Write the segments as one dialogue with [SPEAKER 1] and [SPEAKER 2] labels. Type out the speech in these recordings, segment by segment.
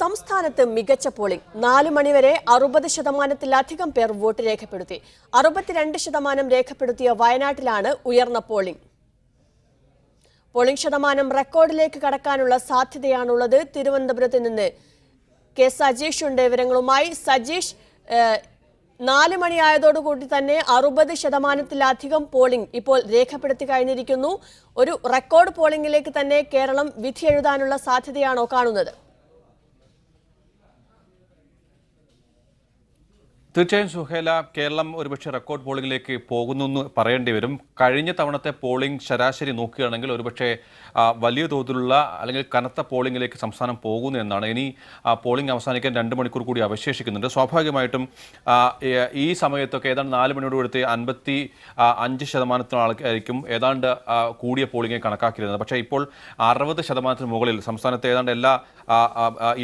[SPEAKER 1] സംസ്ഥാനത്ത് മികച്ച പോളിംഗ് 4 മണിവരെ 60% പേർ വോട്ട് രേഖപ്പെടുത്തി. 62% രേഖപ്പെടുത്തിയ വയനാട്ടിലാണ് ഉയർന്ന പോളിംഗ്. പോളിംഗ് ശതമാനം റെക്കോർഡിലേക്ക് കടക്കാനുള്ള സാധ്യതയാണുള്ളത്. തിരുവനന്തപുരത്ത് നിന്ന് കെ സജീഷ് ഉണ്ട് വിവരങ്ങളുമായി. സജീഷ്, 4 മണിയായതോടുകൂടി തന്നെ 60% പോളിംഗ് ഇപ്പോൾ രേഖപ്പെടുത്തി കഴിഞ്ഞിരിക്കുന്നു. ഒരു റെക്കോർഡ് പോളിംഗിലേക്ക് തന്നെ കേരളം വിധി എഴുതാനുള്ള സാധ്യതയാണോ കാണുന്നത്?
[SPEAKER 2] തീർച്ചയായും സുഹേല, കേരളം ഒരുപക്ഷെ റെക്കോർഡ് പോളിംഗിലേക്ക് പോകുന്നു എന്ന് പറയേണ്ടി വരും. കഴിഞ്ഞ തവണത്തെ പോളിംഗ് ശരാശരി നോക്കുകയാണെങ്കിൽ ഒരുപക്ഷെ വലിയ തോതിലുള്ള അല്ലെങ്കിൽ കനത്ത പോളിംഗിലേക്ക് സംസ്ഥാനം പോകുന്നു എന്നാണ്. ഇനി പോളിംഗ് അവസാനിക്കാൻ 2 മണിക്കൂർ കൂടി അവശേഷിക്കുന്നുണ്ട്. സ്വാഭാവികമായിട്ടും ഈ സമയത്തൊക്കെ ഏതാണ്ട് 4 മണിയോട് കൂടി 55% ആൾക്കായിരിക്കും ഏതാണ്ട് കൂടിയ പോളിംഗെ കണക്കാക്കിയിരുന്നത്. പക്ഷേ ഇപ്പോൾ 60% മുകളിൽ സംസ്ഥാനത്തെ ഏതാണ്ട് എല്ലാ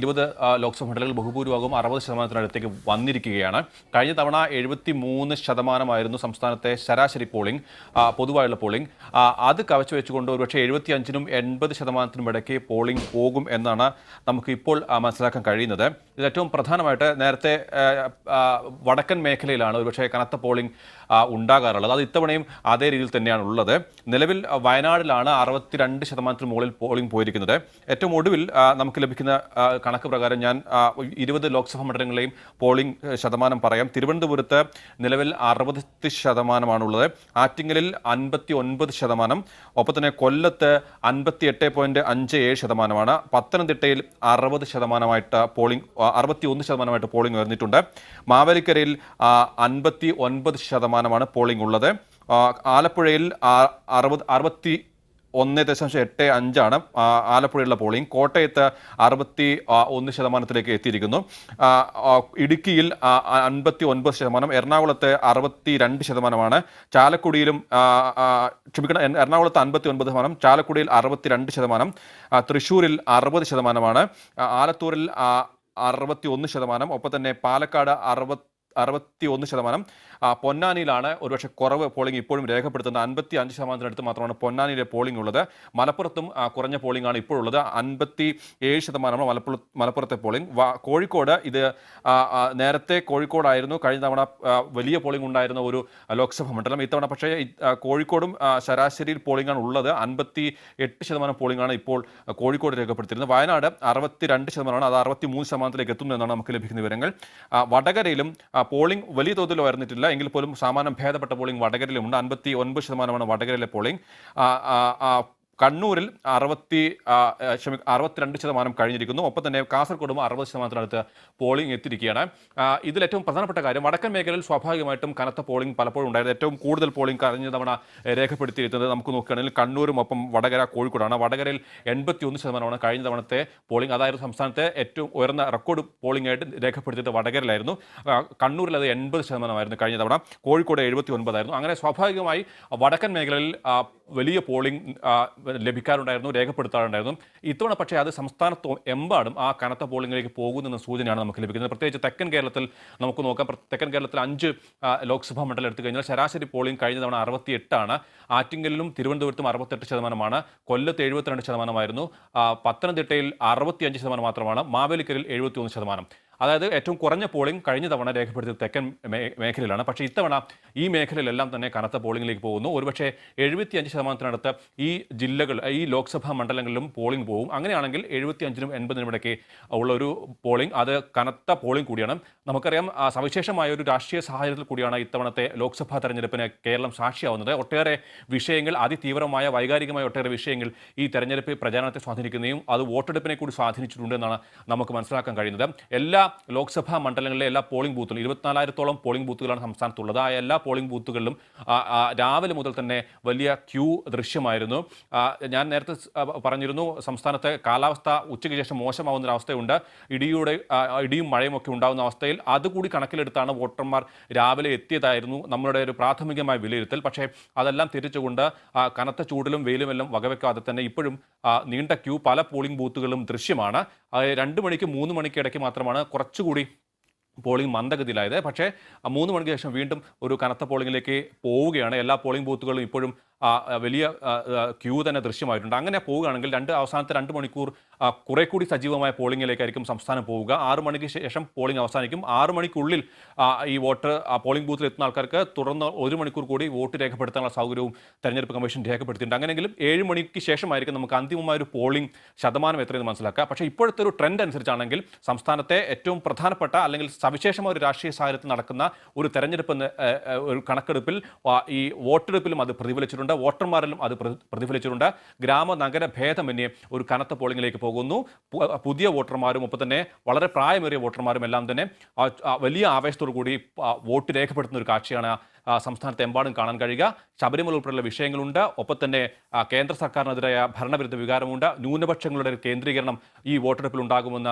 [SPEAKER 2] 20 ലോക്സഭാ മണ്ഡലങ്ങൾ ബഹുഭൂരിഭാഗവും 60%-അടുത്തേക്ക് വന്നിരിക്കുകയാണ്. കഴിഞ്ഞ തവണ 73% സംസ്ഥാനത്തെ ശരാശരി പോളിംഗ്, പൊതുവായുള്ള പോളിംഗ്. അത് കവച്ചു വെച്ചുകൊണ്ട് ഒരുപക്ഷെ 75%-നും 80%-നും ഇടയ്ക്ക് പോളിംഗ് പോകും എന്നാണ് നമുക്ക് ഇപ്പോൾ മനസ്സിലാക്കാൻ കഴിയുന്നത്. ഇതിൽ ഏറ്റവും പ്രധാനമായിട്ട് നേരത്തെ വടക്കൻ മേഖലയിലാണ് ഒരുപക്ഷെ കനത്ത പോളിംഗ് ഉണ്ടാകാറുള്ളത്. അത് ഇത്തവണയും അതേ രീതിയിൽ തന്നെയാണ് ഉള്ളത്. നിലവിൽ വയനാടിലാണ് 62%-ന് മുകളിൽ പോളിംഗ് പോയിരിക്കുന്നത്. ഏറ്റവും ഒടുവിൽ നമുക്ക് ലഭിക്കുന്ന കണക്ക് പ്രകാരം ഞാൻ 20 ലോക്സഭാ മണ്ഡലങ്ങളെയും പോളിംഗ് ശതമാനം പറയാം. തിരുവനന്തപുരത്ത് നിലവിൽ 60%-ആണുള്ളത്. ആറ്റിങ്ങലിൽ 59%. ഒപ്പം തന്നെ കൊല്ലത്ത് 58.57%. പത്തനംതിട്ടയിൽ 60%-ആയിട്ട് പോളിംഗ് 61%-ആയിട്ട് പോളിംഗ് ഉയർന്നിട്ടുണ്ട്. മാവേലിക്കരയിൽ 59%-ആണ് പോളിംഗ് ഉള്ളത്. ആലപ്പുഴയിൽ 61.85% ആലപ്പുഴയുള്ള പോളിംഗ്. കോട്ടയത്ത് 61%-ലേക്ക് എത്തിയിരിക്കുന്നു. ഇടുക്കിയിൽ 59%. എറണാകുളത്ത് 62%. ചാലക്കുടിയിലും എറണാകുളത്ത് 59%, ചാലക്കുടിയിൽ 62%. തൃശ്ശൂരിൽ 60%. ആലത്തൂരിൽ 61%. ഒപ്പം തന്നെ പാലക്കാട് 61%. പൊന്നാനിയിലാണ് ഒരുപക്ഷെ കുറവ് പോളിംഗ് ഇപ്പോഴും രേഖപ്പെടുത്തുന്നത്. 55%-അടുത്ത് മാത്രമാണ് പൊന്നാനിയിലെ പോളിംഗ് ഉള്ളത്. മലപ്പുറത്തും കുറഞ്ഞ പോളിംഗ് ആണ് ഇപ്പോഴുള്ളത്. 57%-ആണ് മലപ്പുറത്തെ പോളിംഗ്. കോഴിക്കോട്, ഇത് നേരത്തെ കോഴിക്കോടായിരുന്നു കഴിഞ്ഞ തവണ വലിയ പോളിംഗ് ഉണ്ടായിരുന്ന ഒരു ലോക്സഭാ മണ്ഡലം. ഇത്തവണ പക്ഷേ കോഴിക്കോടും ശരാശരിയിൽ പോളിംഗ് ആണ് ഉള്ളത്. 58% പോളിംഗ് ആണ് ഇപ്പോൾ കോഴിക്കോട് രേഖപ്പെടുത്തിയിരുന്നത്. വയനാട് 62%-ആണ്. അത് 63%-ലേക്ക് എത്തുന്നു എന്നാണ് നമുക്ക് ലഭിക്കുന്ന വിവരങ്ങൾ. വടകരയിലും പോളിംഗ് വലിയ തോതിൽ ഉയർന്നിട്ടില്ല എങ്കിൽ പോലും സാമാന്യം ഭേദപ്പെട്ട പോളിംഗ് വടകരയിലുമുണ്ട്. 59%-ആണ് വടകരയിലെ പോളിംഗ്. കണ്ണൂരിൽ 62% കഴിഞ്ഞിരിക്കുന്നു. ഒപ്പം തന്നെ കാസർഗോഡും 60%-അടുത്ത് പോളിംഗ് എത്തിയിരിക്കുകയാണ്. ഇതിൽ ഏറ്റവും പ്രധാനപ്പെട്ട കാര്യം, വടക്കൻ മേഖലയിൽ സ്വാഭാവികമായിട്ടും കനത്ത പോളിംഗ് പലപ്പോഴും ഉണ്ടായിരുന്നു. ഏറ്റവും കൂടുതൽ പോളിംഗ് കഴിഞ്ഞ തവണ രേഖപ്പെടുത്തിയിരുന്നത് നമുക്ക് നോക്കുകയാണെങ്കിൽ കണ്ണൂരും ഒപ്പം വടകര, കോഴിക്കോടാണ്. വടകരയിൽ 81%-ആണ് കഴിഞ്ഞ തവണത്തെ പോളിംഗ്. അതായത് സംസ്ഥാനത്തെ ഏറ്റവും ഉയർന്ന റെക്കോർഡ് പോളിംഗ് ആയിട്ട് രേഖപ്പെടുത്തിയിട്ട് വടകരയിലായിരുന്നു. കണ്ണൂരിൽ അത് 80%-ആയിരുന്നു കഴിഞ്ഞ തവണ. കോഴിക്കോട് 79%-ആയിരുന്നു. അങ്ങനെ സ്വാഭാവികമായി വടക്കൻ മേഖലയിൽ വലിയ പോളിംഗ് ലഭിക്കാറുണ്ടായിരുന്നു, രേഖപ്പെടുത്താറുണ്ടായിരുന്നു. ഇത്തവണ പക്ഷേ അത് സംസ്ഥാനത്ത് എമ്പാടും ആ കനത്ത പോളിംഗിലേക്ക് പോകുന്ന സൂചനയാണ് നമുക്ക് ലഭിക്കുന്നത്. പ്രത്യേകിച്ച് തെക്കൻ കേരളത്തിൽ നമുക്ക് നോക്കാം. തെക്കൻ കേരളത്തിൽ 5 ലോക്സഭാ മണ്ഡലം എടുത്തു കഴിഞ്ഞാൽ ശരാശരി പോളിംഗ് കഴിഞ്ഞ തവണ 68%. ആറ്റിങ്ങലിലും തിരുവനന്തപുരത്തും 68%. കൊല്ലത്ത് 72%. പത്തനംതിട്ടയിൽ 65% മാത്രമാണ്. മാവേലിക്കരയിൽ 71%. അതായത് ഏറ്റവും കുറഞ്ഞ പോളിംഗ് കഴിഞ്ഞ തവണ രേഖപ്പെടുത്തിയത് തെക്കൻ മേഖലയിലാണ്. പക്ഷേ ഇത്തവണ ഈ മേഖലയിലെല്ലാം തന്നെ കനത്ത പോളിംഗിലേക്ക് പോകുന്നു. ഒരുപക്ഷെ 75%-അടുത്ത് ഈ ജില്ലകൾ, ഈ ലോക്സഭാ മണ്ഡലങ്ങളിലും പോളിംഗ് പോകും. അങ്ങനെയാണെങ്കിൽ 75%-നും 80%-നും ഇടയ്ക്ക് ഉള്ള ഒരു പോളിംഗ്, അത് കനത്ത പോളിംഗ് കൂടിയാണ്. നമുക്കറിയാം, സവിശേഷമായ ഒരു രാഷ്ട്രീയ സാഹചര്യത്തിൽ കൂടിയാണ് ഇത്തവണത്തെ ലോക്സഭാ തെരഞ്ഞെടുപ്പിന് കേരളം സാക്ഷിയാവുന്നത്. ഒട്ടേറെ വിഷയങ്ങൾ, അതിതീവ്രമായ വൈകാരികമായ ഒട്ടേറെ വിഷയങ്ങൾ ഈ തെരഞ്ഞെടുപ്പ് പ്രചാരണത്തെ സ്വാധീനിക്കുന്നതും അത് വോട്ടെടുപ്പിനെ കൂടി സ്വാധീനിച്ചിട്ടുണ്ടെന്നാണ് നമുക്ക് മനസ്സിലാക്കാൻ കഴിയുന്നത്. എല്ലാ ലോക്സഭാ മണ്ഡലങ്ങളിലെ എല്ലാ പോളിംഗ് ബൂത്തുകളും 24,000-ഓളം പോളിംഗ് ബൂത്തുകളാണ് സംസ്ഥാനത്തുള്ളത്. ആ എല്ലാ പോളിംഗ് ബൂത്തുകളിലും രാവിലെ മുതൽ തന്നെ വലിയ ക്യൂ ദൃശ്യമായിരുന്നു. ഞാൻ നേരത്തെ പറഞ്ഞിരുന്നു, സംസ്ഥാനത്തെ കാലാവസ്ഥ ഉച്ചയ്ക്ക് ശേഷം മോശമാവുന്നൊരവസ്ഥയുണ്ട്. ഇടിയും മഴയും ഒക്കെ ഉണ്ടാകുന്ന അവസ്ഥയിൽ അതുകൂടി കണക്കിലെടുത്താണ് വോട്ടർമാർ രാവിലെ എത്തിയതായിരുന്നു നമ്മളുടെ ഒരു പ്രാഥമികമായ വിലയിരുത്തൽ. പക്ഷേ അതെല്ലാം തിരിച്ചുകൊണ്ട് കനത്ത ചൂടിലും വെയിലുമെല്ലാം വകവെക്കാതെ തന്നെ ഇപ്പോഴും നീണ്ട ക്യൂ പല പോളിംഗ് ബൂത്തുകളിലും ദൃശ്യമാണ്. 2 മണിക്ക് 3 മണിക്ക് ഇടയ്ക്ക് മാത്രമാണ് കുറച്ചുകൂടി പോളിംഗ് മന്ദഗതിയിലായത്. പക്ഷേ 3 മണിക്ക് ശേഷം വീണ്ടും ഒരു കനത്ത പോളിംഗിലേക്ക് പോവുകയാണ്. എല്ലാ പോളിംഗ് ബൂത്തുകളും ഇപ്പോഴും വലിയ ക്യൂ തന്നെ ദൃശ്യമായിട്ടുണ്ട്. അങ്ങനെ പോവുകയാണെങ്കിൽ അവസാനത്തെ 2 മണിക്കൂർ കുറെ കൂടി സജീവമായ പോളിംഗിലേക്കായിരിക്കും സംസ്ഥാനം പോവുക. 6 മണിക്ക് ശേഷം പോളിംഗ് അവസാനിക്കും. 6 മണിക്കുള്ളിൽ ഈ പോളിംഗ് ബൂത്തിൽ എത്തുന്ന ആൾക്കാർക്ക് തുടർന്ന് 1 മണിക്കൂർ കൂടി വോട്ട് രേഖപ്പെടുത്താനുള്ള സൗകര്യവും തെരഞ്ഞെടുപ്പ് കമ്മീഷൻ രേഖപ്പെടുത്തിയിട്ടുണ്ട്. അങ്ങനെയെങ്കിലും 7 മണിക്ക് ശേഷമായിരിക്കും നമുക്ക് അന്തിമമായ ഒരു പോളിംഗ് ശതമാനം എത്രയെന്ന് മനസ്സിലാക്കുക. പക്ഷേ ഇപ്പോഴത്തെ ഒരു ട്രെൻഡ് അനുസരിച്ചാണെങ്കിൽ സംസ്ഥാനത്തെ ഏറ്റവും പ്രധാനപ്പെട്ട അല്ലെങ്കിൽ സവിശേഷമായ ഒരു രാഷ്ട്രീയ സാഹചര്യത്തിൽ നടക്കുന്ന ഒരു തെരഞ്ഞെടുപ്പ് ഒരു കണക്കെടുപ്പിൽ ഈ വോട്ടെടുപ്പിലും അത് പ്രതിഫലിച്ചിട്ടുണ്ട്, വോട്ടർമാരിലും അത് പ്രതിഫലിച്ചിട്ടുണ്ട്. ഗ്രാമ നഗര ഭേദമന്യേ ഒരു കനത്ത പോളിംഗിലേക്ക് പോകുന്നു. പുതിയ വോട്ടർമാരും ഒപ്പം തന്നെ വളരെ പ്രായമേറിയ വോട്ടർമാരും എല്ലാം തന്നെ വലിയ ആവേശത്തോടു കൂടി വോട്ട് രേഖപ്പെടുത്തുന്ന ഒരു കാഴ്ചയാണ് സംസ്ഥാനത്തെ എമ്പാടും കാണാൻ കഴിയുക. ശബരിമല ഉൾപ്പെടെയുള്ള വിഷയങ്ങളുണ്ട്. ഒപ്പം തന്നെ കേന്ദ്ര സർക്കാരിനെതിരായ ഭരണവിരുദ്ധ വികാരമുണ്ട്. ന്യൂനപക്ഷങ്ങളുടെ കേന്ദ്രീകരണം ഈ വോട്ടെടുപ്പിൽ ഉണ്ടാകുമെന്ന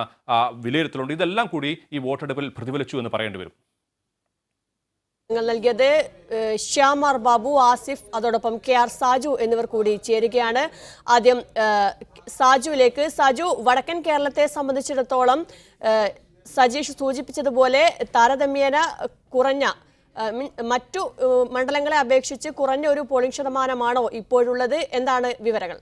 [SPEAKER 2] വിലയിരുത്തലുണ്ട്. ഇതെല്ലാം കൂടി ഈ വോട്ടെടുപ്പിൽ പ്രതിഫലിച്ചു എന്ന് പറയേണ്ടി വരും.
[SPEAKER 1] നൽകിയത് ശ്യാം ആർ ബാബു, ആസിഫ്, അതോടൊപ്പം KR സാജു എന്നിവർ കൂടി ചേരുകയാണ്. ആദ്യം സാജുവിലേക്ക്. സാജു, വടക്കൻ കേരളത്തെ സംബന്ധിച്ചിടത്തോളം സജീഷ് സൂചിപ്പിച്ചതുപോലെ താരതമ്യേന കുറഞ്ഞ മറ്റു മണ്ഡലങ്ങളെ അപേക്ഷിച്ച് കുറഞ്ഞ ഒരു പോളിംഗ് ശതമാനമാണോ ഇപ്പോഴുള്ളത്? എന്താണ് വിവരങ്ങൾ?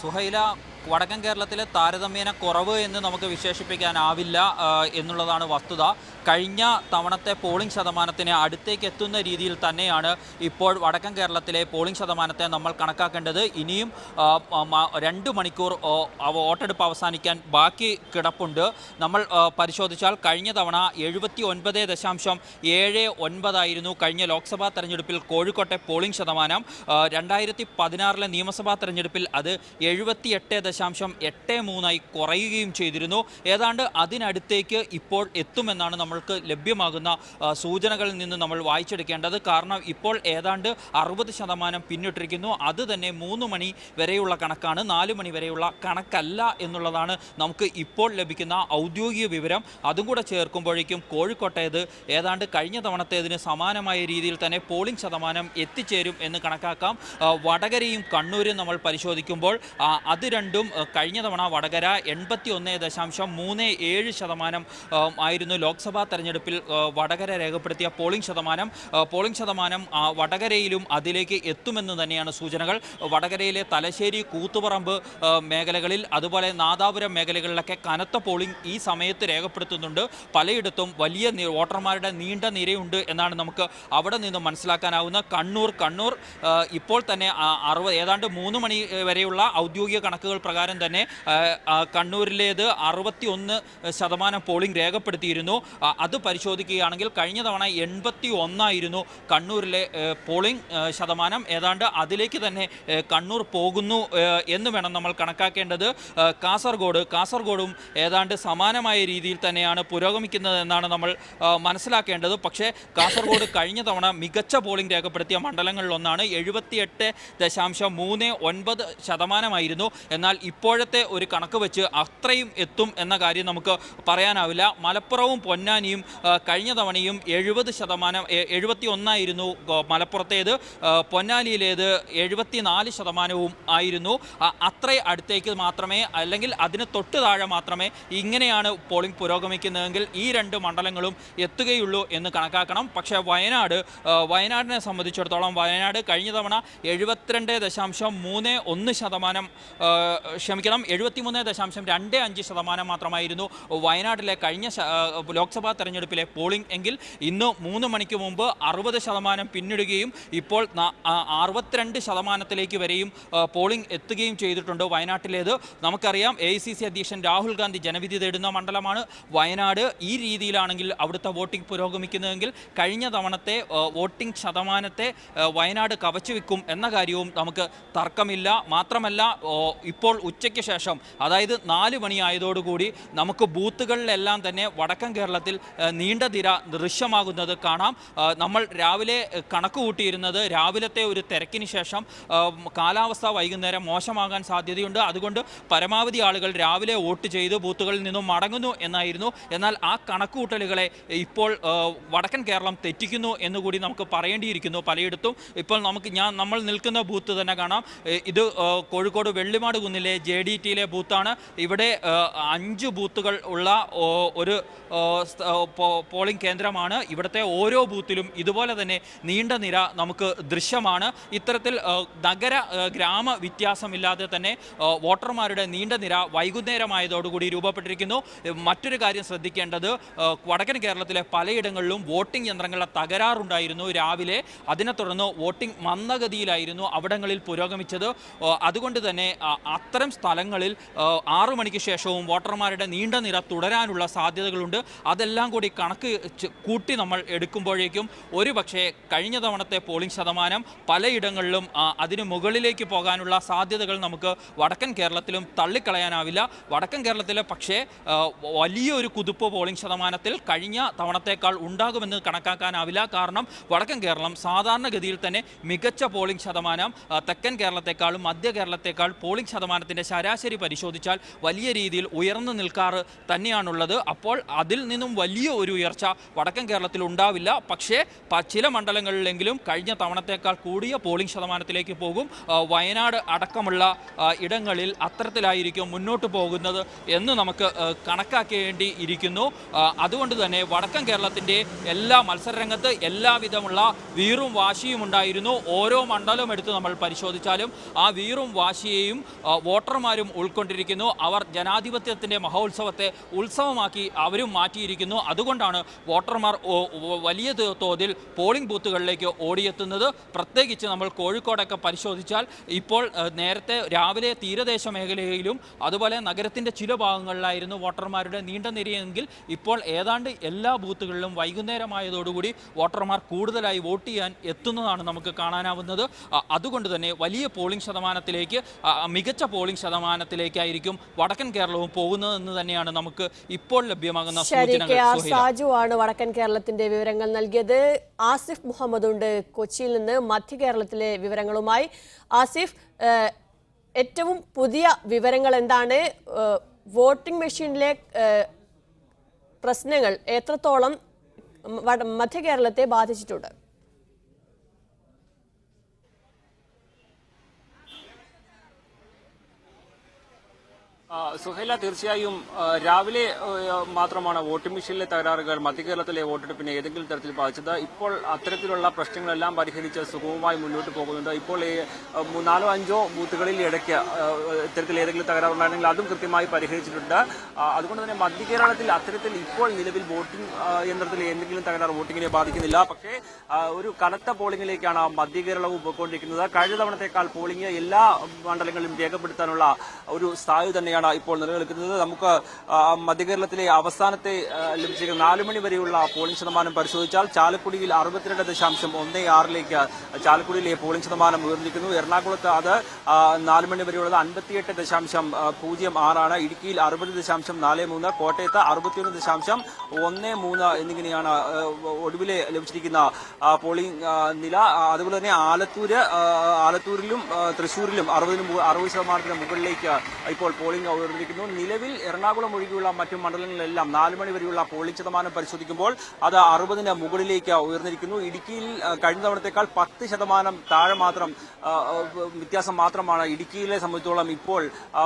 [SPEAKER 3] സുഹൈല, വടക്കൻ കേരളത്തിലെ താരതമ്യേന കുറവ് എന്ന് നമുക്ക് വിശേഷിപ്പിക്കാനാവില്ല എന്നുള്ളതാണ് വസ്തുത. കഴിഞ്ഞ തവണത്തെ പോളിംഗ് ശതമാനത്തിന് അടുത്തേക്ക് എത്തുന്ന രീതിയിൽ തന്നെയാണ് ഇപ്പോൾ വടക്കൻ കേരളത്തിലെ പോളിംഗ് ശതമാനത്തെ നമ്മൾ കണക്കാക്കേണ്ടത്. ഇനിയും 2 മണിക്കൂർ വോട്ടെടുപ്പ് അവസാനിക്കാൻ ബാക്കി കിടപ്പുണ്ട്. നമ്മൾ പരിശോധിച്ചാൽ കഴിഞ്ഞ തവണ 79.79 ആയിരുന്നു കഴിഞ്ഞ ലോക്സഭാ തെരഞ്ഞെടുപ്പിൽ കോഴിക്കോട്ടെ പോളിംഗ് ശതമാനം. 2016 നിയമസഭാ തെരഞ്ഞെടുപ്പിൽ അത് 78.83 കുറയുകയും ചെയ്തിരുന്നു. ഏതാണ്ട് അതിനടുത്തേക്ക് ഇപ്പോൾ എത്തുമെന്നാണ് നമ്മൾക്ക് ലഭ്യമാകുന്ന സൂചനകളിൽ നിന്ന് നമ്മൾ വായിച്ചെടുക്കേണ്ടത്. കാരണം ഇപ്പോൾ ഏതാണ്ട് 60% പിന്നിട്ടിരിക്കുന്നു. അത് തന്നെ 3 മണി വരെയുള്ള കണക്കാണ്, 4 മണി വരെയുള്ള കണക്കല്ല എന്നുള്ളതാണ് നമുക്ക് ഇപ്പോൾ ലഭിക്കുന്ന ഔദ്യോഗിക വിവരം. അതും കൂടെ ചേർക്കുമ്പോഴേക്കും കോഴിക്കോട്ടേത് ഏതാണ്ട് കഴിഞ്ഞ തവണത്തേതിന് സമാനമായ രീതിയിൽ തന്നെ പോളിംഗ് ശതമാനം എത്തിച്ചേരും എന്ന് കണക്കാക്കാം. വടകരയും കണ്ണൂരും നമ്മൾ പരിശോധിക്കുമ്പോൾ അത് രണ്ടും കഴിഞ്ഞ തവണ വടകര 81.37% ആയിരുന്നു ലോക്സഭാ തെരഞ്ഞെടുപ്പിൽ വടകര രേഖപ്പെടുത്തിയ പോളിംഗ് ശതമാനം. വടകരയിലും അതിലേക്ക് എത്തുമെന്ന് തന്നെയാണ് സൂചനകൾ. വടകരയിലെ തലശ്ശേരി, കൂത്തുപറമ്പ് മേഖലകളിൽ, അതുപോലെ നാദാപുരം മേഖലകളിലൊക്കെ കനത്ത പോളിംഗ് ഈ സമയത്ത് രേഖപ്പെടുത്തുന്നുണ്ട്. പലയിടത്തും വലിയ വോട്ടർമാരുടെ നീണ്ട നിരയുണ്ട് എന്നാണ് നമുക്ക് അവിടെ നിന്ന് മനസ്സിലാക്കാനാവുന്ന. കണ്ണൂർ ഇപ്പോൾ തന്നെ ഏതാണ്ട് 3 മണി വരെയുള്ള ഔദ്യോഗിക കണക്കുകൾ പ്രകാരം തന്നെ കണ്ണൂരിലേത് 61% പോളിംഗ് രേഖപ്പെടുത്തിയിരുന്നു. അത് പരിശോധിക്കുകയാണെങ്കിൽ കഴിഞ്ഞ തവണ 81 ആയിരുന്നു കണ്ണൂരിലെ പോളിംഗ് ശതമാനം. ഏതാണ്ട് അതിലേക്ക് തന്നെ കണ്ണൂർ പോകുന്നു എന്ന് വേണം നമ്മൾ കണക്കാക്കേണ്ടത്. കാസർഗോഡും ഏതാണ്ട് സമാനമായ രീതിയിൽ തന്നെയാണ് പുരോഗമിക്കുന്നത് എന്നാണ് നമ്മൾ മനസ്സിലാക്കേണ്ടത്. പക്ഷേ കാസർഗോഡ് കഴിഞ്ഞ തവണ മികച്ച പോളിംഗ് രേഖപ്പെടുത്തിയ മണ്ഡലങ്ങളിലൊന്നാണ്. 78.39% എന്നാൽ ഇപ്പോഴത്തെ ഒരു കണക്ക് വെച്ച് അത്രയും എത്തും എന്ന കാര്യം നമുക്ക് പറയാനാവില്ല. മലപ്പുറവും പൊന്നാനിയും കഴിഞ്ഞ തവണയും 71 ആയിരുന്നു മലപ്പുറത്തേത്. പൊന്നാനിയിലേത് 74% ആയിരുന്നു. അത്ര അടുത്തേക്ക് മാത്രമേ, അല്ലെങ്കിൽ അതിന് തൊട്ട് താഴെ മാത്രമേ ഇങ്ങനെയാണ് പോളിംഗ് പുരോഗമിക്കുന്നതെങ്കിൽ ഈ 2 മണ്ഡലങ്ങളും എത്തുകയുള്ളൂ എന്ന് കണക്കാക്കണം. പക്ഷേ വയനാടിനെ സംബന്ധിച്ചിടത്തോളം വയനാട് കഴിഞ്ഞ തവണ 73.25% മാത്രമായിരുന്നു വയനാട്ടിലെ കഴിഞ്ഞ ലോക്സഭാ തെരഞ്ഞെടുപ്പിലെ പോളിംഗ് എങ്കിൽ ഇന്ന് 3 മണിക്ക് മുമ്പ് 60% പിന്നിടുകയും ഇപ്പോൾ 62% വരെയും പോളിംഗ് എത്തുകയും ചെയ്തിട്ടുണ്ട് വയനാട്ടിലേത്. നമുക്കറിയാം AICC അധ്യക്ഷൻ രാഹുൽ ഗാന്ധി ജനവിധി തേടുന്ന മണ്ഡലമാണ് വയനാട്. ഈ രീതിയിലാണെങ്കിൽ അവിടുത്തെ വോട്ടിംഗ് പുരോഗമിക്കുന്നതെങ്കിൽ കഴിഞ്ഞ തവണത്തെ വോട്ടിംഗ് ശതമാനത്തെ വയനാട് കവച്ചുവെക്കും എന്ന കാര്യവും നമുക്ക് തർക്കമില്ല. മാത്രമല്ല ഇപ്പോൾ ഉച്ചയ്ക്ക് ശേഷം, അതായത് 4 മണി ആയതോടുകൂടി നമുക്ക് ബൂത്തുകളിലെല്ലാം തന്നെ വടക്കൻ കേരളത്തിൽ നീണ്ട നിര ദൃശ്യമാകുന്നത് കാണാം. നമ്മൾ രാവിലെ കണക്ക് കൂട്ടിയിരുന്നത് രാവിലത്തെ ഒരു തിരക്കിന് ശേഷം കാലാവസ്ഥ വൈകുന്നേരം മോശമാകാൻ സാധ്യതയുണ്ട്, അതുകൊണ്ട് പരമാവധി ആളുകൾ രാവിലെ വോട്ട് ചെയ്ത് ബൂത്തുകളിൽ നിന്നും മടങ്ങുന്നു എന്നായിരുന്നു. എന്നാൽ ആ കണക്കുകൂട്ടലുകളെ ഇപ്പോൾ വടക്കൻ കേരളം തെറ്റിക്കുന്നു എന്നുകൂടി നമുക്ക് പറയേണ്ടിയിരിക്കുന്നു. പലയിടത്തും ഇപ്പോൾ നമ്മൾ നിൽക്കുന്ന ബൂത്ത് തന്നെ കാണാം. ഇത് കോഴിക്കോട് വെള്ളിമാട് കുന്നിലെ മണ്ഡലത്തിലെ JDT-യിലെ ബൂത്താണ്. ഇവിടെ 5 ബൂത്തുകൾ ഉള്ള ഒരു പോളിംഗ് കേന്ദ്രമാണ്. ഇവിടുത്തെ ഓരോ ബൂത്തിലും ഇതുപോലെ തന്നെ നീണ്ട നിര നമുക്ക് ദൃശ്യമാണ്. ഇത്തരത്തിൽ നഗര ഗ്രാമ വ്യത്യാസമില്ലാതെ തന്നെ വോട്ടർമാരുടെ നീണ്ട നിര വൈകുന്നേരമായതോടുകൂടി രൂപപ്പെട്ടിരിക്കുന്നു. മറ്റൊരു കാര്യം ശ്രദ്ധിക്കേണ്ടത്, വടക്കൻ കേരളത്തിലെ പലയിടങ്ങളിലും വോട്ടിംഗ് യന്ത്രങ്ങളുടെ തകരാറുണ്ടായിരുന്നു രാവിലെ. അതിനെ തുടർന്ന് വോട്ടിംഗ് മന്ദഗതിയിലായിരുന്നു അവിടങ്ങളിൽ പുരോഗമിച്ചത്. അതുകൊണ്ട് തന്നെ അത്തരം സ്ഥലങ്ങളിൽ 6 മണിക്ക് ശേഷവും വോട്ടർമാരുടെ നീണ്ട നിര തുടരാനുള്ള സാധ്യതകളുണ്ട്. അതെല്ലാം കൂടി കണക്ക് കൂട്ടി നമ്മൾ എടുക്കുമ്പോഴേക്കും ഒരുപക്ഷെ കഴിഞ്ഞ തവണത്തെ പോളിംഗ് ശതമാനം പലയിടങ്ങളിലും അതിന് മുകളിലേക്ക് പോകാനുള്ള സാധ്യതകൾ നമുക്ക് വടക്കൻ കേരളത്തിലും തള്ളിക്കളയാനാവില്ല. വടക്കൻ കേരളത്തിലെ പക്ഷേ വലിയൊരു കുതിപ്പ് പോളിംഗ് ശതമാനത്തിൽ കഴിഞ്ഞ തവണത്തേക്കാൾ ഉണ്ടാകുമെന്ന് കണക്കാക്കാനാവില്ല. കാരണം വടക്കൻ കേരളം സാധാരണഗതിയിൽ തന്നെ മികച്ച പോളിംഗ് ശതമാനം തെക്കൻ കേരളത്തെക്കാളും മധ്യ കേരളത്തെക്കാൾ പോളിംഗ് ശതമാനത്തിൻ്റെ ശരാശരി പരിശോധിച്ചാൽ വലിയ രീതിയിൽ ഉയർന്നു നിൽക്കാറ് തന്നെയാണുള്ളത്. അപ്പോൾ അതിൽ നിന്നും വലിയ ഒരു ഉയർച്ച വടക്കൻ കേരളത്തിൽ ഉണ്ടാവില്ല. പക്ഷേ ചില മണ്ഡലങ്ങളിലെങ്കിലും കഴിഞ്ഞ തവണത്തേക്കാൾ കൂടിയ പോളിംഗ് ശതമാനത്തിലേക്ക് പോകും. വയനാട് അടക്കമുള്ള ഇടങ്ങളിൽ അത്തരത്തിലായിരിക്കും മുന്നോട്ട് പോകുന്നത് എന്ന് നമുക്ക് കണക്കാക്കേണ്ടി ഇരിക്കുന്നു. അതുകൊണ്ട് തന്നെ വടക്കൻ കേരളത്തിൻ്റെ എല്ലാ മത്സരരംഗത്ത് എല്ലാവിധമുള്ള വീറും വാശിയും ഉണ്ടായിരുന്നു. ഓരോ മണ്ഡലം എടുത്ത് നമ്മൾ പരിശോധിച്ചാലും ആ വീറും വാശിയെയും വോട്ടർമാരും ഉൾക്കൊണ്ടിരിക്കുന്നു. അവർ ജനാധിപത്യത്തിൻ്റെ മഹോത്സവത്തെ ഉത്സവമാക്കി അവരും മാറ്റിയിരിക്കുന്നു. അതുകൊണ്ടാണ് വോട്ടർമാർ വലിയ തോതിൽ പോളിംഗ് ബൂത്തുകളിലേക്ക് ഓടിയെത്തുന്നത്. പ്രത്യേകിച്ച് നമ്മൾ കോഴിക്കോടൊക്കെ പരിശോധിച്ചാൽ ഇപ്പോൾ നേരത്തെ രാവിലെ തീരദേശ മേഖലയിലും അതുപോലെ നഗരത്തിൻ്റെ ചില ഭാഗങ്ങളിലായിരുന്നു വോട്ടർമാരുടെ നീണ്ട നിരയെങ്കിൽ ഇപ്പോൾ ഏതാണ്ട് എല്ലാ ബൂത്തുകളിലും വൈകുന്നേരമായതോടുകൂടി വോട്ടർമാർ കൂടുതലായി വോട്ട് ചെയ്യാൻ എത്തുന്നതാണ് നമുക്ക് കാണാനാവുന്നത്. അതുകൊണ്ട് തന്നെ വലിയ പോളിംഗ് ശതമാനത്തിലേക്ക്, മികച്ച പോളിംഗ് ശതമാനത്തിലേക്കായിരിക്കും വടക്കൻ കേരളവും പോകുന്നതെന്ന് തന്നെയാണ് നമുക്ക് ഇപ്പോൾ ലഭ്യമാകുന്ന സൂചനകൾ.
[SPEAKER 1] സാജു ആണ് വടക്കൻ കേരളത്തിന്റെ വിവരങ്ങൾ നൽകിയത്. ആസിഫ് മുഹമ്മദ് ഉണ്ട് കൊച്ചിയിൽ നിന്ന് മധ്യ കേരളത്തിലെ വിവരങ്ങളുമായി. ആസിഫ്, ഏറ്റവും പുതിയ വിവരങ്ങൾ എന്താണ്? വോട്ടിംഗ് മെഷീനിലെ പ്രശ്നങ്ങൾ എത്രത്തോളം മധ്യ കേരളത്തെ ബാധിച്ചിട്ടുണ്ട്?
[SPEAKER 4] സുഹൈല, തീർച്ചയായും രാവിലെ മാത്രമാണ് വോട്ടിംഗ് മെഷീനിലെ തകരാറുകൾ മധ്യ കേരളത്തിലെ വോട്ടെടുപ്പിനെ ഏതെങ്കിലും തരത്തിൽ ബാധിച്ചത്. ഇപ്പോൾ അത്തരത്തിലുള്ള പ്രശ്നങ്ങളെല്ലാം പരിഹരിച്ച് സുഗമമായി മുന്നോട്ട് പോകുന്നുണ്ട്. ഇപ്പോൾ 4-5 ബൂത്തുകളിൽ ഇടയ്ക്ക് ഇത്തരത്തിൽ ഏതെങ്കിലും തകരാറുണ്ടായിരുന്നെങ്കിൽ അതും കൃത്യമായി പരിഹരിച്ചിട്ടുണ്ട്. അതുകൊണ്ട് തന്നെ മധ്യ കേരളത്തിൽ അത്തരത്തിൽ ഇപ്പോൾ നിലവിൽ വോട്ടിംഗ് യന്ത്രത്തിൽ എന്തെങ്കിലും തകരാറ് വോട്ടിങ്ങിനെ ബാധിക്കുന്നില്ല. പക്ഷേ ഒരു കനത്ത പോളിംഗിലേക്കാണ് മധ്യ കേരളവും പോയിക്കൊണ്ടിരിക്കുന്നത്. കഴിഞ്ഞ തവണത്തേക്കാൾ പോളിംഗ് എല്ലാ മണ്ഡലങ്ങളിലും രേഖപ്പെടുത്താനുള്ള ഒരു സാധ്യത തന്നെയാണ് ഇപ്പോൾ നിലനിൽക്കുന്നത്. നമുക്ക് മധ്യ കേരളത്തിലെ അവസാനത്തെ ലഭിച്ചിരിക്കുന്ന 4 മണി വരെയുള്ള പോളിംഗ് ശതമാനം പരിശോധിച്ചാൽ ചാലക്കുടിയിൽ 62.16 ചാലക്കുടിയിലെ പോളിംഗ് ശതമാനം ഉയർന്നിരിക്കുന്നു. എറണാകുളത്ത് അത് 4 മണി വരെയുള്ളത് 58.06 ഇടുക്കിയിൽ 60.43, കോട്ടയത്ത് 61.13 എന്നിങ്ങനെയാണ് ഒടുവിലെ ലഭിച്ചിരിക്കുന്ന പോളിംഗ് നില. അതുപോലെ തന്നെ ആലത്തൂരിലും തൃശ്ശൂരിലും 60% മുകളിലേക്ക് ഇപ്പോൾ പോളിംഗ് ഉയർന്നിരിക്കുന്നു. നിലവിൽ എറണാകുളം ഒഴികെയുള്ള മറ്റു മണ്ഡലങ്ങളിലെല്ലാം 4 മണി വരെയുള്ള പോളിംഗ് ശതമാനം പരിശോധിക്കുമ്പോൾ അത് 60 മുകളിലേക്ക് ഉയർന്നിരിക്കുന്നു. ഇടുക്കിയിൽ കഴിഞ്ഞ തവണത്തേക്കാൾ 10% താഴെ മാത്രം വ്യത്യാസം മാത്രമാണ് ഇടുക്കിയിലെ സംബന്ധിച്ചോളം ഇപ്പോൾ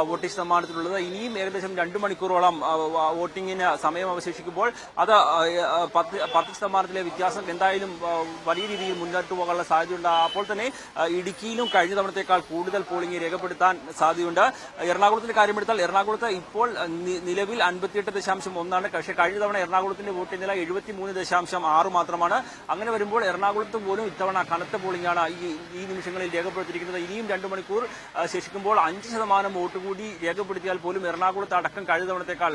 [SPEAKER 4] വോട്ടിംഗ് ശതമാനത്തിലുള്ളത്. ഇനിയും ഏകദേശം 2 മണിക്കൂറോളം വോട്ടിംഗിന് സമയം അവശേഷിക്കുമ്പോൾ അത് 10% വ്യത്യാസം എന്തായാലും വലിയ രീതിയിൽ മുന്നോട്ട് പോകാനുള്ള സാധ്യതയുണ്ട്. അപ്പോൾ തന്നെ ഇടുക്കിയിലും കഴിഞ്ഞ തവണത്തേക്കാൾ കൂടുതൽ പോളിംഗ് രേഖപ്പെടുത്താൻ സാധ്യതയുണ്ട്. എറണാകുളത്തിന്റെ കാര്യമെടുത്താൽ എറണാകുളത്ത് ഇപ്പോൾ നിലവിൽ 58.1, പക്ഷേ കഴിഞ്ഞ തവണ എറണാകുളത്തിന്റെ വോട്ടിംഗ് നില 73.6 മാത്രമാണ്. അങ്ങനെ വരുമ്പോൾ എറണാകുളത്ത് പോലും ഇത്തവണ കനത്ത പോളിംഗാണ് ഈ നിമിഷങ്ങളിൽ രേഖപ്പെടുത്തിയിരിക്കുന്നത്. ഇനിയും 2 മണിക്കൂർ ശേഷിക്കുമ്പോൾ 5% വോട്ട് കൂടി രേഖപ്പെടുത്തിയാൽ പോലും എറണാകുളത്ത് അടക്കം കഴിഞ്ഞ തവണത്തേക്കാൾ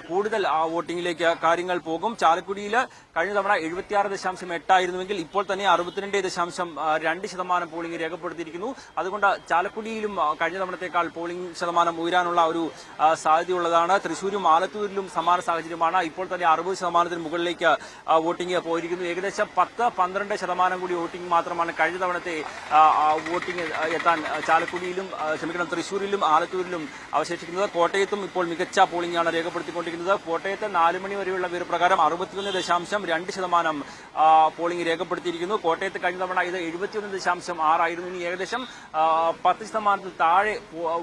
[SPEAKER 4] കൂടുതൽ വോട്ടിംഗിലേക്ക് കാര്യങ്ങൾ പോകും. ചാലക്കുടിയിൽ കഴിഞ്ഞ തവണ 76.8 ആയിരുന്നുവെങ്കിൽ ഇപ്പോൾ തന്നെ 62.2% പോളിംഗ് രേഖപ്പെടുത്തിയിരിക്കുന്നു. അതുകൊണ്ട് ചാലക്കുടിയിലും കഴിഞ്ഞ തവണത്തേക്കാൾ പോളിംഗ് ശതമാനം ഉയരാനുള്ള ഒരു സാധ്യതയുള്ളതാണ്. തൃശ്ശൂരും ആലത്തൂരിലും സമാന സാഹചര്യമാണ്. ഇപ്പോൾ തന്നെ 60% മുകളിലേക്ക് വോട്ടിംഗ് പോയിരിക്കുന്നു. ഏകദേശം 10-12% കൂടി വോട്ടിംഗ് മാത്രമാണ് കഴിഞ്ഞ തവണത്തെ വോട്ടിംഗ് എത്താൻ തൃശ്ശൂരിലും ആലത്തൂരിലും അവശേഷിക്കുന്നത്. കോട്ടയത്തും ഇപ്പോൾ മികച്ച പോളിംഗ് ആണ് രേഖപ്പെടുത്തിക്കൊണ്ടിരിക്കുന്നത്. കോട്ടയത്ത് 4 മണി വരെയുള്ള വിവരപ്രകാരം 61.2% പോളിംഗ് രേഖപ്പെടുത്തിയിരിക്കുന്നു. കോട്ടയത്ത് കഴിഞ്ഞ തവണ ഇത് 71.6 ആയിരുന്നു. ഇനി ഏകദേശം 10% താഴെ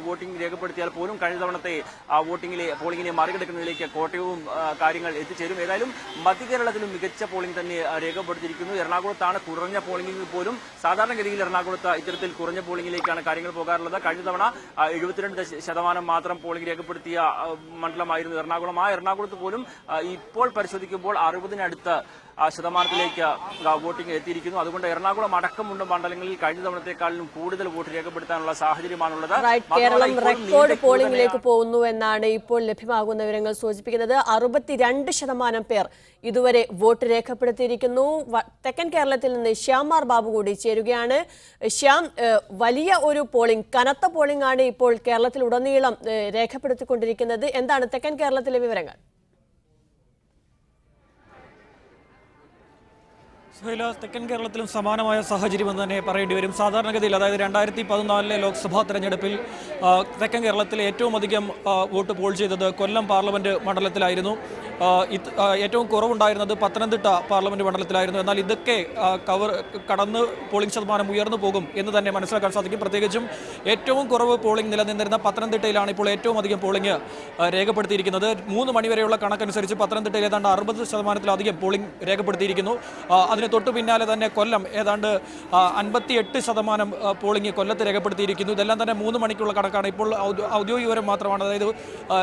[SPEAKER 4] വോട്ടിംഗ് രേഖപ്പെടുത്തിയാൽ പോലും കഴിഞ്ഞ തവണത്തെ പോളിംഗിനെ മറികടക്കുന്നതിലേക്ക് കോട്ടയവും കാര്യങ്ങൾ എത്തിച്ചേരും. ഏതായാലും മധ്യകേരളത്തിലും മികച്ച പോളിംഗ് തന്നെ രേഖപ്പെടുത്തിയിരിക്കുന്നു. എറണാകുളത്താണ് കുറഞ്ഞ പോളിംഗിൽ പോലും. സാധാരണഗതിയിൽ എറണാകുളത്ത് ഇത്തരത്തിൽ കുറഞ്ഞ പോളിംഗിലേക്കാണ് കാര്യങ്ങൾ പോകാറുള്ളത്. കഴിഞ്ഞ തവണ 72% മാത്രം പോളിംഗ് രേഖപ്പെടുത്തിയ മണ്ഡലമായിരുന്നു എറണാകുളം. ആ എറണാകുളത്ത് പോലും ഇപ്പോൾ പരിശോധിക്കുമ്പോൾ 60-നടുത്ത് ശതമാനത്തിലേക്ക് വോട്ടിംഗ് എത്തിയിരിക്കുന്നു. അതുകൊണ്ട് എറണാകുളം അടക്കമുള്ള മണ്ഡലങ്ങളിൽ കഴിഞ്ഞ തവണത്തെക്കാളും കൂടുതൽ വോട്ട് രേഖപ്പെടുത്താനുള്ള സാഹചര്യമാണുള്ളത്.
[SPEAKER 1] കേരളം റെക്കോർഡ് പോളിംഗിലേക്ക് പോകുന്നു എന്നാണ് ഇപ്പോൾ ലഭ്യമാകുന്ന വിവരങ്ങൾ സൂചിപ്പിക്കുന്നത്. 62% പേർ ഇതുവരെ വോട്ട് രേഖപ്പെടുത്തിയിരിക്കുന്നു. തെക്കൻ കേരളത്തിൽ നിന്ന് ശ്യാം ആർ ബാബു കൂടി ചേരുകയാണ്. ശ്യാം, വലിയ ഒരു പോളിംഗ്, കനത്ത പോളിംഗ് ആണ് ഇപ്പോൾ കേരളത്തിലുടനീളം രേഖപ്പെടുത്തിക്കൊണ്ടിരിക്കുന്നത്. എന്താണ് തെക്കൻ കേരളത്തിലെ വിവരങ്ങൾ?
[SPEAKER 5] തെക്കൻ കേരളത്തിലും സമാനമായ സാഹചര്യമെന്ന് തന്നെ പറയേണ്ടി വരും. സാധാരണഗതിയിൽ അതായത് 2014 ലോക്സഭാ തെരഞ്ഞെടുപ്പിൽ തെക്കൻ കേരളത്തിൽ ഏറ്റവും അധികം വോട്ട് പോൾ ചെയ്തത് കൊല്ലം പാർലമെന്റ് മണ്ഡലത്തിലായിരുന്നു. ഏറ്റവും കുറവുണ്ടായിരുന്നത് പത്തനംതിട്ട പാർലമെന്റ് മണ്ഡലത്തിലായിരുന്നു. എന്നാൽ ഇതൊക്കെ കടന്ന് പോളിംഗ് ശതമാനം ഉയർന്നു പോകും എന്ന് തന്നെ മനസ്സിലാക്കാൻ സാധിക്കും. പ്രത്യേകിച്ചും ഏറ്റവും കുറവ് പോളിംഗ് നിലനിന്നിരുന്ന പത്തനംതിട്ടയിലാണ് ഇപ്പോൾ ഏറ്റവും അധികം പോളിംഗ് രേഖപ്പെടുത്തിയിരിക്കുന്നത്. 3 മണിവരെയുള്ള കണക്കനുസരിച്ച് പത്തനംതിട്ടയിൽ ഏതാണ്ട് 60%-ലധികം പോളിംഗ് രേഖപ്പെടുത്തിയിരിക്കുന്നു. അതിന് തൊട്ടു പിന്നാലെ തന്നെ കൊല്ലം ഏതാണ്ട് 58% പോളിംഗ് കൊല്ലത്ത് രേഖപ്പെടുത്തിയിരിക്കുന്നു. ഇതെല്ലാം തന്നെ 3 മണിക്കുള്ള കണക്കാണ്. ഇപ്പോൾ ഔദ്യോഗിക വിവരം മാത്രമാണ്. അതായത്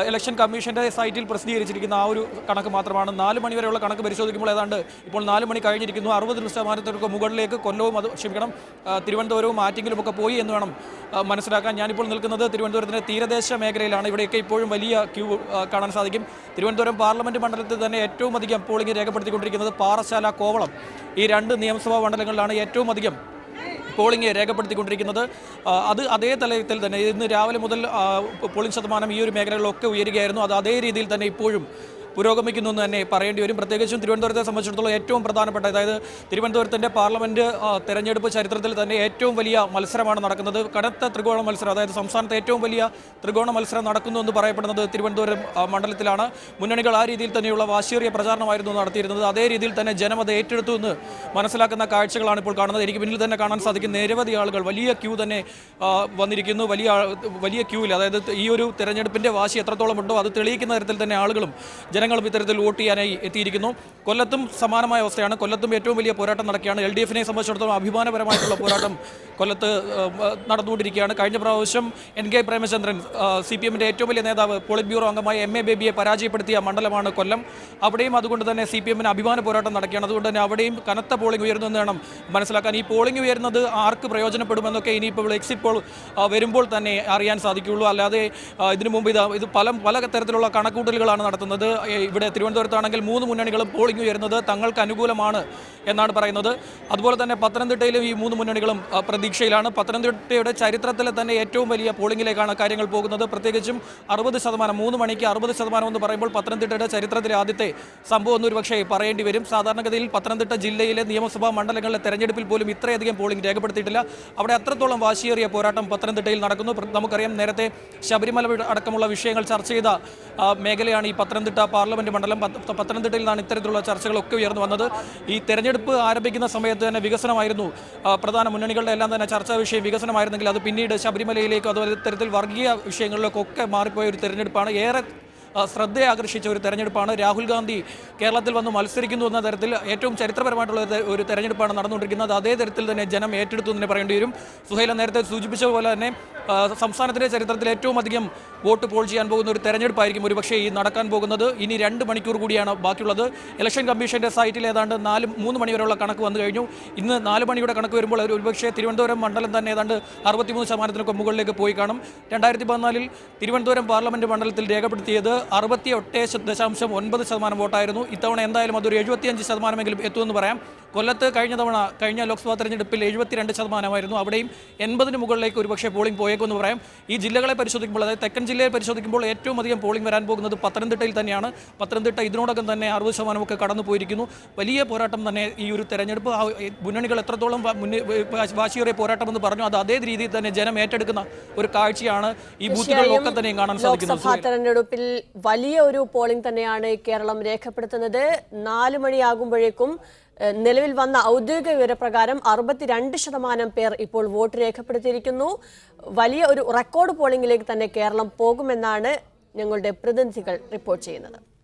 [SPEAKER 5] ഇലക്ഷൻ കമ്മീഷന്റെ സൈറ്റിൽ പ്രസിദ്ധീകരിച്ചിരിക്കുന്ന ആ ഒരു കണക്ക് മാത്രമാണ്. 4 മണിവരെയുള്ള കണക്ക് പരിശോധിക്കുമ്പോൾ ഏതാണ്ട് ഇപ്പോൾ 4 മണി കഴിഞ്ഞിരിക്കുന്നു. 60% മുകളിലേക്ക് കൊല്ലവും തിരുവനന്തപുരവും ആറ്റിങ്ങിലും ഒക്കെ പോയി എന്ന് വേണം മനസ്സിലാക്കാൻ. ഞാനിപ്പോൾ നിൽക്കുന്നത് തിരുവനന്തപുരത്തിന്റെ തീരദേശ മേഖലയിലാണ്. ഇവിടെയൊക്കെ ഇപ്പോഴും വലിയ ക്യൂ കാണാൻ സാധിക്കും. തിരുവനന്തപുരം പാർലമെന്റ് മണ്ഡലത്തിൽ തന്നെ ഏറ്റവും അധികം പോളിംഗ് രേഖപ്പെടുത്തിക്കൊണ്ടിരിക്കുന്നത് പാറശാല, കോവളം ഈ 2 നിയമസഭാ മണ്ഡലങ്ങളിലാണ് ഏറ്റവും അധികം പോളിംഗ് രേഖപ്പെടുത്തിക്കൊണ്ടിരിക്കുന്നത്. അതേ തലത്തിൽ തന്നെ ഇന്ന് രാവിലെ മുതൽ പോളിംഗ് ശതമാനം ഈ ഒരു മേഖലകളിലൊക്കെ ഉയരുകയായിരുന്നു. അത് അതേ രീതിയിൽ തന്നെ ഇപ്പോഴും പുരോഗമിക്കുന്നു എന്ന് തന്നെ പറയേണ്ടി വരും. പ്രത്യേകിച്ചും തിരുവനന്തപുരത്തെ സംബന്ധിച്ചിടത്തോളം ഏറ്റവും പ്രധാനപ്പെട്ട, അതായത് തിരുവനന്തപുരത്തിൻ്റെ പാർലമെന്റ് തെരഞ്ഞെടുപ്പ് ചരിത്രത്തിൽ തന്നെ ഏറ്റവും വലിയ മത്സരമാണ് നടക്കുന്നത്. കനത്ത ത്രികോണ മത്സരം, അതായത് സംസ്ഥാനത്തെ ഏറ്റവും വലിയ ത്രികോണ മത്സരം നടക്കുന്നു എന്ന് പറയപ്പെടുന്നത് തിരുവനന്തപുരം മണ്ഡലത്തിലാണ്. മുന്നണികൾ ആ രീതിയിൽ തന്നെയുള്ള വാശിയേറിയ പ്രചാരണമായിരുന്നു നടത്തിയിരുന്നത്. അതേ രീതിയിൽ തന്നെ ജനം അത് ഏറ്റെടുത്തു എന്ന് മനസ്സിലാക്കുന്ന കാഴ്ചകളാണ് ഇപ്പോൾ കാണുന്നത്. എനിക്ക് പിന്നിൽ തന്നെ കാണാൻ സാധിക്കും നിരവധി ആളുകൾ, വലിയ ക്യൂ തന്നെ വന്നിരിക്കുന്നു. വലിയ ക്യൂവിൽ, അതായത് ഈ ഒരു തെരഞ്ഞെടുപ്പിൻ്റെ വാശി എത്രത്തോളം ഉണ്ടോ അത് തെളിയിക്കുന്ന തരത്തിൽ തന്നെ ആളുകളും ജനങ്ങളും ഇത്തരത്തിൽ വോട്ട് ചെയ്യാനായി എത്തിയിരിക്കുന്നു. കൊല്ലത്തും സമാനമായ അവസ്ഥയാണ്. കൊല്ലത്തും ഏറ്റവും വലിയ പോരാട്ടം നടക്കുകയാണ്. LDF-നെ സംബന്ധിച്ചിടത്തോളം അഭിമാനപരമായിട്ടുള്ള പോരാട്ടം കൊല്ലത്ത് നടന്നുകൊണ്ടിരിക്കുകയാണ്. കഴിഞ്ഞ പ്രാവശ്യം NK പ്രേമചന്ദ്രൻ, CPM-ന്റെ ഏറ്റവും വലിയ നേതാവ്, പോളിറ്റ് ബ്യൂറോ അംഗമായ MA ബേബിയെ പരാജയപ്പെടുത്തിയ മണ്ഡലമാണ് കൊല്ലം. അവിടെയും അതുകൊണ്ട് തന്നെ CPM-ന് അഭിമാന പോരാട്ടം നടക്കുകയാണ്. അതുകൊണ്ട് തന്നെ അവിടെയും കനത്ത പോളിംഗ് ഉയരുന്നു എന്ന് വേണം മനസ്സിലാക്കാൻ. ഈ പോളിംഗ് ഉയരുന്നത് ആർക്ക് പ്രയോജനപ്പെടുമെന്നൊക്കെ ഇനിയിപ്പോൾ എക്സിറ്റ് പോൾ വരുമ്പോൾ തന്നെ അറിയാൻ സാധിക്കുകയുള്ളൂ. അല്ലാതെ ഇതിനു മുമ്പ് ഇത് പല തരത്തിലുള്ള കണക്കൂട്ടലുകളാണ് നടത്തുന്നത്. ഇവിടെ തിരുവനന്തപുരത്താണെങ്കിൽ 3 മുന്നണികളും പോളിംഗ് ഉയരുന്നത് തങ്ങൾക്ക് അനുകൂലമാണ് എന്നാണ് പറയുന്നത്. അതുപോലെ തന്നെ പത്തനംതിട്ടയിലും ഈ 3 മുന്നണികളും പ്രതീക്ഷയിലാണ്. പത്തനംതിട്ടയുടെ ചരിത്രത്തിലെ തന്നെ ഏറ്റവും വലിയ പോളിംഗിലേക്കാണ് കാര്യങ്ങൾ പോകുന്നത്. പ്രത്യേകിച്ചും 60%, 3 മണിക്ക് 60% എന്ന് പറയുമ്പോൾ പത്തനംതിട്ടയുടെ ചരിത്രത്തിലെ ആദ്യത്തെ സംഭവം എന്നൊരു പക്ഷേ പറയേണ്ടി വരും. സാധാരണഗതിയിൽ പത്തനംതിട്ട ജില്ലയിലെ നിയമസഭാ മണ്ഡലങ്ങളിലെ തെരഞ്ഞെടുപ്പിൽ പോലും ഇത്രയധികം പോളിംഗ് രേഖപ്പെടുത്തിയിട്ടില്ല. അവിടെ അത്രത്തോളം വാശിയേറിയ പോരാട്ടം പത്തനംതിട്ടയിൽ നടക്കുന്നു. നമുക്കറിയാം, നേരത്തെ ശബരിമല അടക്കമുള്ള വിഷയങ്ങൾ ചർച്ച ചെയ്ത മേഖലയാണ് ഈ പത്തനംതിട്ട പാർലമെന്റ് മണ്ഡലം. പത്തനംതിട്ടയിൽ നിന്നാണ് ഇത്തരത്തിലുള്ള ചർച്ചകളൊക്കെ ഉയർന്നു വന്നത്. ഈ തെരഞ്ഞെടുപ്പ് ആരംഭിക്കുന്ന സമയത്ത് തന്നെ വികസനമായിരുന്നു പ്രധാന മുന്നണികളുടെ എല്ലാം തന്നെ ചർച്ചാ വിഷയം. വികസനമായിരുന്നെങ്കിൽ അത് പിന്നീട് ശബരിമലയിലേക്കും അതുപോലെ ഇത്തരത്തിൽ വർഗീയ വിഷയങ്ങളിലേക്കൊക്കെ മാറിപ്പോയ ഒരു തെരഞ്ഞെടുപ്പാണ്. ഏറെ ശ്രദ്ധയെ ആകർഷിച്ച ഒരു തെരഞ്ഞെടുപ്പാണ്. രാഹുൽ ഗാന്ധി കേരളത്തിൽ വന്ന് മത്സരിക്കുന്നു എന്ന തരത്തിൽ ഏറ്റവും ചരിത്രപരമായിട്ടുള്ള ഒരു തെരഞ്ഞെടുപ്പാണ് നടന്നുകൊണ്ടിരിക്കുന്നത്. അതേ തരത്തിൽ തന്നെ ജനം ഏറ്റെടുത്തു എന്ന് പറയേണ്ടി വരും. സുഹൈല നേരത്തെ സൂചിപ്പിച്ച പോലെ തന്നെ സംസ്ഥാനത്തിൻ്റെ ചരിത്രത്തിൽ ഏറ്റവും അധികം വോട്ട് പോൾ ചെയ്യാൻ പോകുന്ന ഒരു തെരഞ്ഞെടുപ്പായിരിക്കും ഒരുപക്ഷേ ഈ നടക്കാൻ പോകുന്നത്. ഇനി 2 മണിക്കൂർ കൂടിയാണ് ബാക്കിയുള്ളത്. ഇലക്ഷൻ കമ്മീഷന്റെ സൈറ്റിൽ ഏതാണ്ട് 3 മണി വരെയുള്ള കണക്ക് വന്നു കഴിഞ്ഞു. ഇന്ന് 4 മണിയുടെ കണക്ക് വരുമ്പോൾ ഒരുപക്ഷേ തിരുവനന്തപുരം മണ്ഡലം തന്നെ ഏതാണ്ട് 63% മുകളിലേക്ക് പോയി കാണും. 2014 തിരുവനന്തപുരം പാർലമെന്റ് മണ്ഡലത്തിൽ രേഖപ്പെടുത്തിയത് 68.9% വോട്ടായിരുന്നു. ഇത്തവണ എന്തായാലും അതൊരു 75% എത്തുമെന്ന് പറയാം. കൊല്ലത്ത് കഴിഞ്ഞ ലോക്സഭാ തെരഞ്ഞെടുപ്പിൽ 72% അവിടെയും 80-ന് മുകളിലേക്ക് ഒരുപക്ഷെ പോളിംഗ് പോയേക്കുമെന്ന് പറയാം. ഈ ജില്ലകളെ പരിശോധിക്കുമ്പോൾ, അതായത് തെക്കൻ ജില്ലയെ പരിശോധിക്കുമ്പോൾ ഏറ്റവും അധികം പോളിംഗ് വരാൻ പോകുന്നത് പത്തനംതിട്ടയിൽ തന്നെയാണ്. പത്തനംതിട്ട ഇതിനോടകം തന്നെ 60% കടന്നു പോയിരിക്കുന്നു. വലിയ പോരാട്ടം തന്നെ ഈ ഒരു തെരഞ്ഞെടുപ്പ്. മുന്നണികൾ എത്രത്തോളം വാശിയേറിയ പോരാട്ടമെന്ന് പറഞ്ഞു, അത് അതേ രീതിയിൽ തന്നെ ജനം ഏറ്റെടുക്കുന്ന ഒരു കാഴ്ചയാണ് ഈ ബൂത്തുകളിലൊക്കെ തന്നെ കാണാൻ സാധിക്കുന്നത്.
[SPEAKER 1] ലോക്സഭാ തെരഞ്ഞെടുപ്പിൽ വലിയ ഒരു പോളിംഗ് തന്നെയാണ് കേരളം രേഖപ്പെടുത്തുന്നത്. 4 മണിയാകുമ്പോഴേക്കും നിലവിൽ വന്ന ഔദ്യോഗിക വിവരപ്രകാരം 62% പേർ ഇപ്പോൾ വോട്ട് രേഖപ്പെടുത്തിയിരിക്കുന്നു. വലിയ ഒരു റെക്കോർഡ് പോളിംഗിലേക്ക് തന്നെ കേരളം പോകുമെന്നാണ് ഞങ്ങളുടെ പ്രതിനിധികൾ റിപ്പോർട്ട് ചെയ്യുന്നത്.